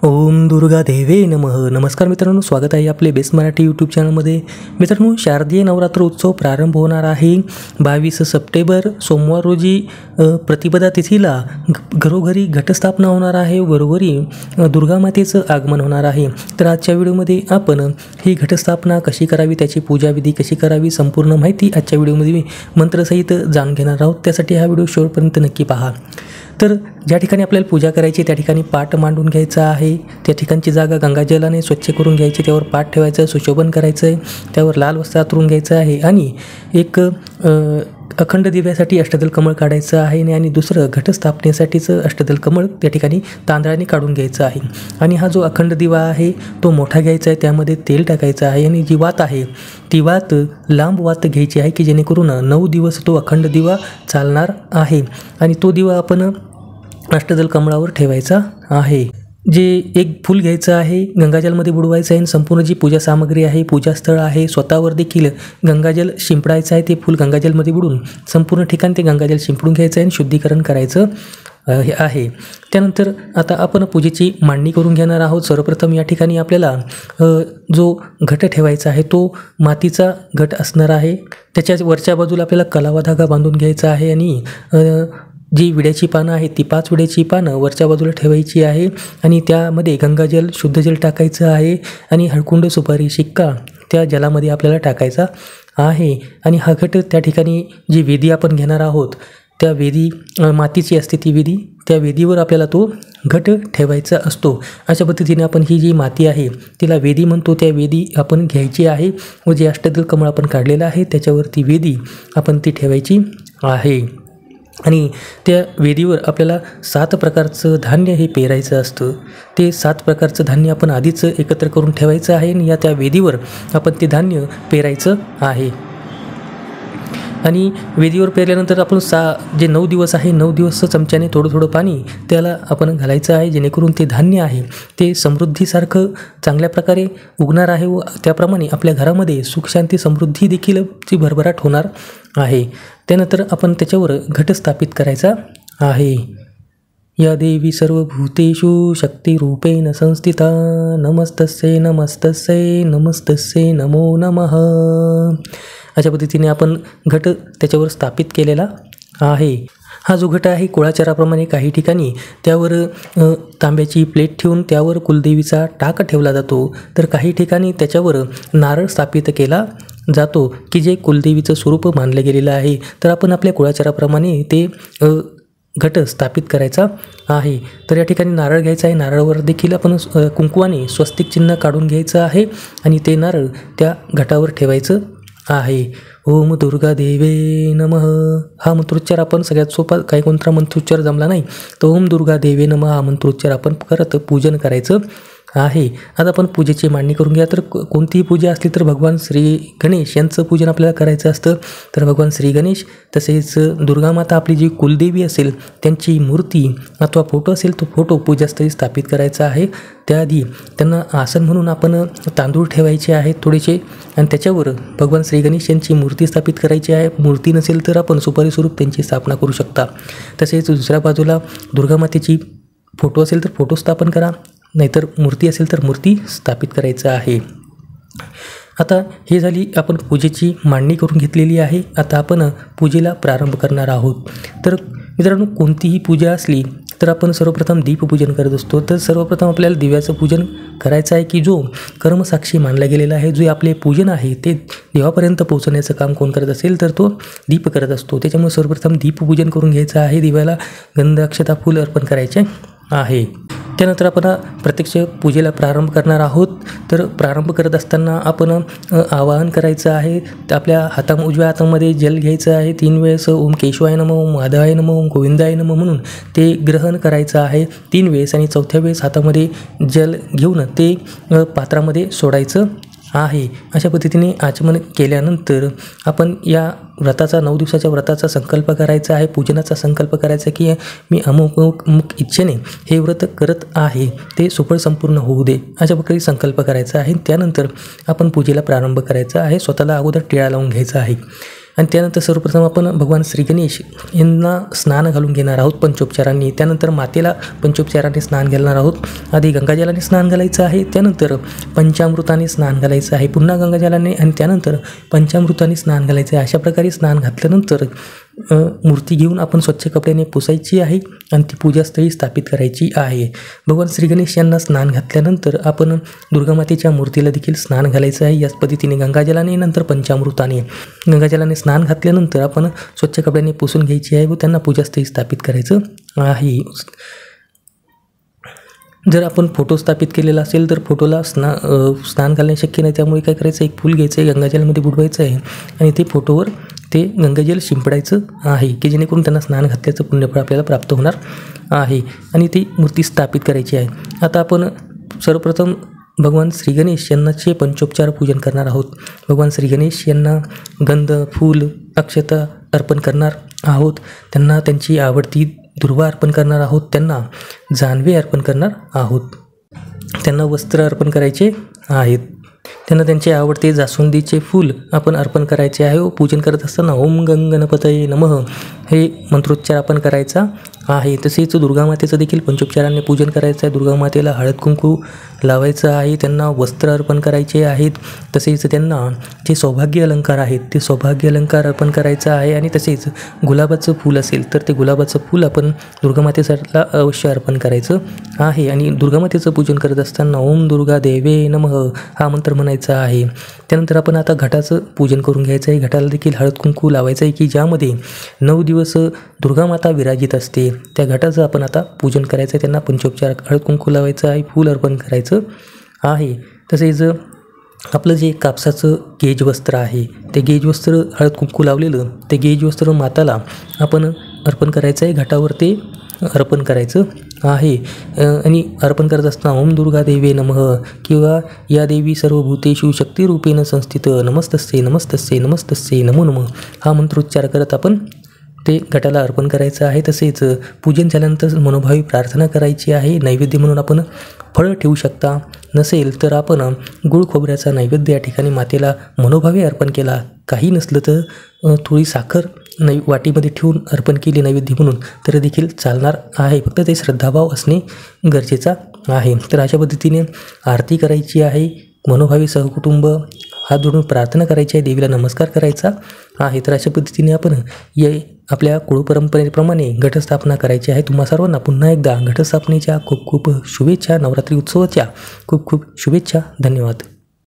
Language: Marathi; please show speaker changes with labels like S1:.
S1: ओम दुर्गा देवे नमः. नमस्कार मित्रांनो, स्वागत आहे आपले बेस्ट मराठी यूट्यूब चॅनलमध्ये. मित्रांनो, शारदीय नवरात्र उत्सव प्रारंभ होणार आहे 22 सप्टेंबर सोमवार रोजी प्रतिपदा तिथीला घरोघरी घटस्थापना होणार आहे. घरोघरी दुर्गा मातेचं आगमन होणार आहे. तर आजच्या व्हिडिओमध्ये आपण ही घटस्थापना कशी करावी, त्याची पूजाविधी कशी करावी, संपूर्ण माहिती आजच्या व्हिडिओमध्ये मंत्रसहित जाणून घेणार आहोत. त्यासाठी हा व्हिडिओ शेवटपर्यंत नक्की पहा. तर ज्या ठिकाणी आपल्याला पूजा करायची त्या ठिकाणी पाट मांडून घ्यायचा आहे. त्या ठिकाणची जागा गंगाजलाने स्वच्छ करून घ्यायची, त्यावर पाट ठेवायचं, सुशोभन करायचं आहे, त्यावर लाल वस्त्र अंथरून घ्यायचं आहे आणि एक अखंड दिव्यासाठी अष्टदल कमळ काढायचं आहे आणि दुसरं घटस्थापनेसाठीचं अष्टदल कमळ त्या ठिकाणी तांदळाने काढून घ्यायचं आहे. आणि हा जो अखंड दिवा आहे तो मोठा घ्यायचा आहे, त्यामध्ये तेल टाकायचं आहे आणि जी वात आहे ती वात लांब वात घ्यायची आहे की जेणेकरून 9 दिवस तो अखंड दिवा चालणार आहे. आणि तो दिवा आपण अष्टदल कमळावर ठेवायचा आहे. जे एक फूल घ्यायचं आहे, गंगाजलमध्ये बुडवायचं आहे आणि संपूर्ण जी पूजा सामग्री आहे, पूजास्थळ आहे, स्वतःवर देखील गंगाजल शिंपडायचं आहे. ते फूल गंगाजलमध्ये बुडून संपूर्ण ठिकाण ते गंगाजल शिंपडून घ्यायचं आहे आणि शुद्धीकरण करायचं आहे. त्यानंतर आता आपण पूजेची मांडणी करून घेणार आहोत. सर्वप्रथम या ठिकाणी आपल्याला जो घट ठेवायचा आहे तो मातीचा घट असणार आहे. त्याच्या वरच्या बाजूला आपल्याला कलावा धागा बांधून घ्यायचा आहे आणि जी विड्याची पानं आहेत ती 5 विड्याची पानं वरच्या बाजूला ठेवायची आहे आणि त्यामध्ये गंगाजल शुद्ध जल टाकायचं आहे आणि हळकुंड सुपारी शिक्का त्या जलामध्ये आपल्याला टाकायचा आहे. आणि हा घट त्या ठिकाणी जी वेदी आपण घेणार आहोत त्या वेदी मातीची असते, ती वेदी त्या वेदीवर आपल्याला तो घट ठेवायचा असतो. अशा पद्धतीने आपण ही जी माती आहे तिला वेदी म्हणतो, त्या वेदी आपण घ्यायची आहे व जे अष्टदल कमळ आपण काढलेलं आहे त्याच्यावर ती वेदी आपण ती ठेवायची आहे. आणि त्या वेदीवर आपल्याला 7 प्रकारचं धान्य हे पेरायचं असतं. ते 7 प्रकारचं धान्य आपण आधीच एकत्र करून ठेवायचं आहे आणि त्या वेदीवर आपण ते धान्य पेरायचं आहे. आणि वेदीवर पेरल्यानंतर आपण जे 9 दिवस आहे 9 दिवस चमच्याने थोडं पाणी त्याला आपण घालायचं आहे जेणेकरून ते धान्य आहे ते समृद्धीसारखं चांगल्या प्रकारे उगणार आहे व त्याप्रमाणे आपल्या घरामध्ये सुख शांती समृद्धी देखील ची भरभराट होणार आहे. त्यानंतर आपण त्याच्यावर घट स्थापित करायचा आहे. या देवी सर्वभूतेषु शक्तिरूपेण संस्थिता नमस्तस्यै नमस्तस्यै नमस्तस्यै नमो नमः. अशा पद्धतीने आपण घट त्याच्यावर स्थापित केलेला आहे. हा जो घट आहे कुळाचाराप्रमाणे काही ठिकाणी त्यावर तांब्याची प्लेट ठेवून त्यावर कुलदेवीचा टाक ठेवला जातो, तर काही ठिकाणी त्याच्यावर नारळ स्थापित केला जातो की जे कुलदेवीचं स्वरूप मानलं गेलेलं आहे. तर आपण आपल्या कुळाचाराप्रमाणे ते घट स्थापित करायचा आहे. तर या ठिकाणी नारळ घ्यायचा आहे. नारळावर देखील आपण कुंकवाने स्वस्तिक चिन्ह काढून घ्यायचं आहे आणि ते नारळ त्या घटावर ठेवायचं आहे. ओम दुर्गा देवे नमः हा मंत्रोच्चार आपण सगळ्यात सोपा, काही कोणता मंत्रोच्चार जमला नाही तर ओम दुर्गा देवे नमः हा मंत्रोच्चार आपण करत पूजन करायचं आहे. आता आपण पूजेची मांडणी करून घ्या. तर कोणतीही पूजा असली तर भगवान श्री गणेश यांचं पूजन आपल्याला करायचं असतं. तर भगवान श्री गणेश तसेच दुर्गामाता आपली जी कुलदेवी असेल त्यांची मूर्ती अथवा फोटो असेल तो फोटो पूजास्थळी स्थापित करायचा आहे. त्याआधी त्यांना आसन म्हणून आपण तांदूळ ठेवायचे आहेत थोडेसे आणि त्याच्यावर भगवान श्री गणेश यांची मूर्ती स्थापित करायची आहे. मूर्ती नसेल तर आपण सुपारी स्वरूप त्यांची स्थापना करू शकता. तसेच दुसऱ्या बाजूला दुर्गामातेची फोटो असेल तर फोटो स्थापन करा, नाहीतर मूर्ती असेल तर मूर्ती स्थापित करायचं आहे. आता हे झाली आपण पूजेची मांडणी करून घेतलेली आहे. आता आपण पूजेला प्रारंभ करणार आहोत. तर मित्रांनो, कोणतीही पूजा असली तर आपण सर्वप्रथम दीपपूजन करत असतो. तर सर्वप्रथम आपल्याला दिव्याचं पूजन करायचं आहे की जो कर्मसाक्षी मानला गेलेला आहे. जे आपले पूजन आहे ते देवापर्यंत पोहोचण्याचं काम कोण करत असेल तर तो दीप करत असतो. त्याच्यामुळे सर्वप्रथम दीपपूजन करून घ्यायचं आहे. दिव्याला गंध अक्षता फूल अर्पण करायचे आहे. त्यानंतर आपण प्रत्यक्ष पूजेला प्रारंभ करणार आहोत. तर प्रारंभ करत असताना आपण आवाहन करायचं आहे. तर आपल्या उजव्या हातामध्ये जल घ्यायचं आहे. 3 वेळेस ओम केशवाय नमः, ओम माधवाय नमः, ओम गोविंदाय नमः म्हणून ते ग्रहण करायचं आहे 3 वेळेस आणि 4थ्या वेळेस हातामध्ये जल घेऊन ते पात्रामध्ये सोडायचं आहे. अशा पद्धतीने आचमन केल्यानंतर आपण या व्रताचा 9 दिवसाच्या व्रताचा संकल्प करायचा आहे. पूजनाचा संकल्प करायचा की मी अमुक इच्छेने हे व्रत करत आहे, ते सुफळ संपूर्ण होऊ दे, अशा प्रकारे संकल्प करायचा आहे. त्यानंतर आपण पूजेला प्रारंभ करायचा आहे. स्वतःला अगोदर टिळा लावून घ्यायचा आहे. आणि त्यानंतर सर्वप्रथम आपण भगवान श्री गणेश यांना स्नान घालून घेणार आहोत पंचोपचारांनी. त्यानंतर मातेला पंचोपचाराने स्नान घालणार आहोत. आधी गंगाजलाने स्नान घालायचं आहे, त्यानंतर पंचामृताने स्नान घालायचं आहे, पुन्हा गंगाजलाने आणि त्यानंतर पंचामृताने स्नान घालायचं आहे. अशा प्रकारे स्नान घातल्यानंतर मूर्ती घेऊन आपण स्वच्छ कपड्याने पुसायची आहे आणि ती पूजास्थळी स्थापित करायची आहे. भगवान श्री गणेश यांना स्नान घातल्यानंतर आपण दुर्गामातेच्या मूर्तीला देखील स्नान घालायचं आहे. याच पद्धतीने गंगाजलाने नंतर पंचामृताने. गंगाजलाने स्नान घातल्यानंतर आपण स्वच्छ कपड्याने पुसून घ्यायची आहे व त्यांना पूजास्थळी स्थापित करायचं आहे. जर आपण फोटो स्थापित केलेला असेल तर फोटोला स्नान घालणे शक्य नाही, त्यामुळे काय करायचं, एक फूल घ्यायचं आहे, गंगाजलमध्ये बुडवायचं आहे आणि ते फोटोवर ते गंगाजल शिंपडायचं आहे की जेणेकरून त्यांना स्नान घातल्याचं पुण्यफळ आपल्याला प्राप्त होणार आहे आणि ती मूर्ती स्थापित करायची आहे. आता आपण सर्वप्रथम भगवान श्री गणेश यांनाचे पंचोपचार पूजन करणार आहोत. भगवान श्री गणेश यांना गंध, फूल, अक्षता अर्पण करणार आहोत. त्यांना त्यांची आवडती दुर्वा अर्पण करणार आहोत. त्यांना जानवे अर्पण करणार आहोत. त्यांना वस्त्र अर्पण करायचे आहेत. त्यांना त्यांचे आवडते जास्वंदीचे फूल आपण अर्पण करायचे आहे व पूजन करत असताना ओम गणपतये नमः हे मंत्रोच्चार आपण करायचा आहे. तसेच दुर्गामातेचं देखील पंचोपचाराने पूजन करायचं आहे. दुर्गामातेला हळद कुंकू लावायचं आहे. त्यांना वस्त्र अर्पण करायचे आहेत. तसेच त्यांना जे सौभाग्य अलंकार आहेत ते सौभाग्य अलंकार अर्पण करायचं आहे आणि तसेच गुलाबाचं फूल असेल तर ते गुलाबाचं फूल आपण दुर्गामातेला अवश्य अर्पण करायचं आहे. आणि दुर्गामातेचं पूजन करत असताना ओम दुर्गा देवे नमः हा मंत्र म्हणायचा आहे. त्यानंतर आपण आता घटाचं पूजन करून घ्यायचं आहे. घटाला देखील हळद कुंकू लावायचं आहे की ज्यामध्ये 9 दिवस दुर्गामाता विराजित असते. त्या घटाचं आपण आता पूजन करायचं आहे. त्यांना पंचोपचार हळद कुंकू लावायचं आहे, फूल अर्पण करायचं आहे. तसेच आपलं जे कापसाचं गेज वस्त्र आहे ते गेज वस्त्र हळद कुंकू लावलेलं ते गेज वस्त्र माताला आपण अर्पण करायचं आहे. घटावर ते अर्पण करायचं आहे. आणि अर्पण करत असताना ओम दुर्गा देवे नमः किंवा या देवी सर्वभूतेषु शक्तिरूपेण संस्थित नमस्तस्ये नमस्तस्ये नमस्तस्ये नमो नमः हा मंत्रोच्चार करत आपण ते घटाला अर्पण करायचं आहे. तसेच पूजन झाल्यानंतर मनोभावी प्रार्थना करायची आहे. नैवेद्य म्हणून आपण फळं ठेवू शकता. नसेल तर आपण गुळ खोबऱ्याचा नैवेद्य या ठिकाणी मातेला मनोभावे अर्पण केला. काही नसलं तर थोडी साखर वाटीमध्ये ठेवून अर्पण केली नैवेद्य म्हणून तर देखील चालणार आहे. फक्त ते श्रद्धाभाव असणे गरजेचा आहे. तर अशा पद्धतीने आरती करायची आहे. मनोभावी सहकुटुंब हात जोडून प्रार्थना करायची आहे. देवीला नमस्कार करायचा आहे. तर अशा पद्धतीने आपण आपल्या कुळपरंपरेप्रमाणे घटस्थापना करायची आहे. तुम्हा सर्वांना पुन्हा एकदा घटस्थापनेच्या खूप खूप शुभेच्छा. नवरात्री उत्सवाच्या खूप खूप शुभेच्छा. धन्यवाद.